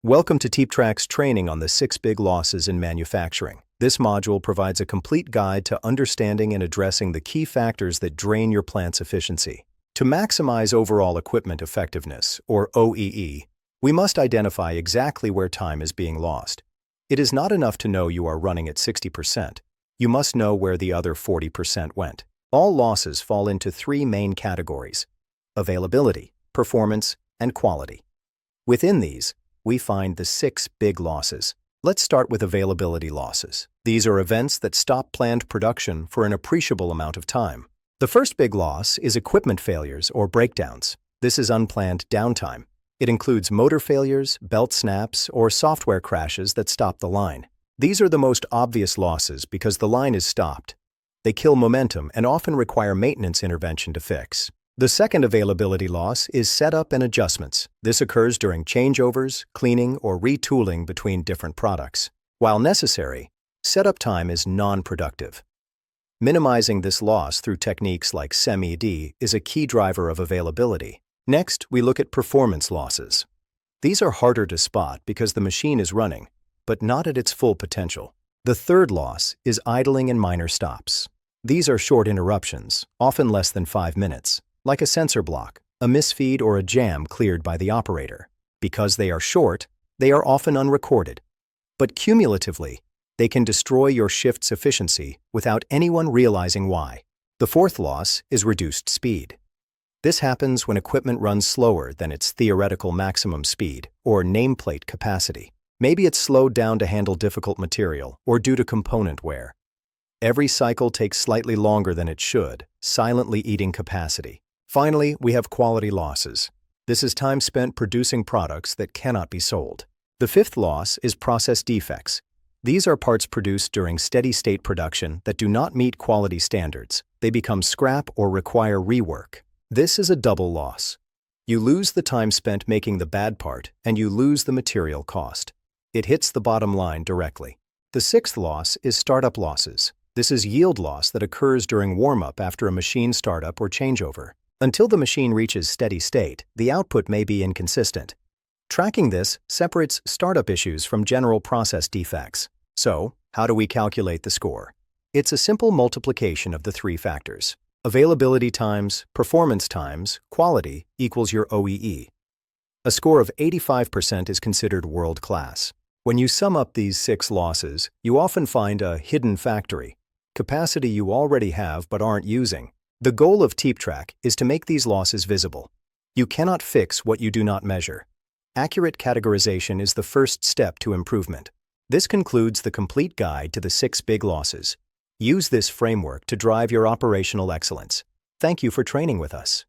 Welcome to TEEPTRAK's training on the 6 big losses in manufacturing. This module provides a complete guide to understanding and addressing the key factors that drain your plant's efficiency. To maximize overall equipment effectiveness, or OEE, we must identify exactly where time is being lost. It is not enough to know you are running at 60%. You must know where the other 40% went. All losses fall into 3 main categories: availability, performance, and quality. Within these, we find the 6 big losses. Let's start with availability losses. These are events that stop planned production for an appreciable amount of time. The first big loss is equipment failures or breakdowns. This is unplanned downtime. It includes motor failures, belt snaps, or software crashes that stop the line. These are the most obvious losses because the line is stopped. They kill momentum and often require maintenance intervention to fix. The second availability loss is setup and adjustments. This occurs during changeovers, cleaning, or retooling between different products. While necessary, setup time is non-productive. Minimizing this loss through techniques like SEM-ED is a key driver of availability. Next, we look at performance losses. These are harder to spot because the machine is running, but not at its full potential. The third loss is idling and minor stops. These are short interruptions, often less than 5 minutes, like a sensor block, a misfeed, or a jam cleared by the operator. Because they are short, they are often unrecorded. But cumulatively, they can destroy your shift's efficiency without anyone realizing why. The fourth loss is reduced speed. This happens when equipment runs slower than its theoretical maximum speed or nameplate capacity. Maybe it's slowed down to handle difficult material or due to component wear. Every cycle takes slightly longer than it should, silently eating capacity. Finally, we have quality losses. This is time spent producing products that cannot be sold. The fifth loss is process defects. These are parts produced during steady-state production that do not meet quality standards. They become scrap or require rework. This is a double loss. You lose the time spent making the bad part, and you lose the material cost. It hits the bottom line directly. The sixth loss is startup losses. This is yield loss that occurs during warm-up after a machine startup or changeover. Until the machine reaches steady state, the output may be inconsistent. Tracking this separates startup issues from general process defects. So, how do we calculate the score? It's a simple multiplication of the 3 factors. Availability times, performance times, quality equals your OEE. A score of 85% is considered world-class. When you sum up these 6 losses, you often find a hidden factory, capacity you already have but aren't using. The goal of TEEPTRAK is to make these losses visible. You cannot fix what you do not measure. Accurate categorization is the first step to improvement. This concludes the complete guide to the 6 big losses. Use this framework to drive your operational excellence. Thank you for training with us.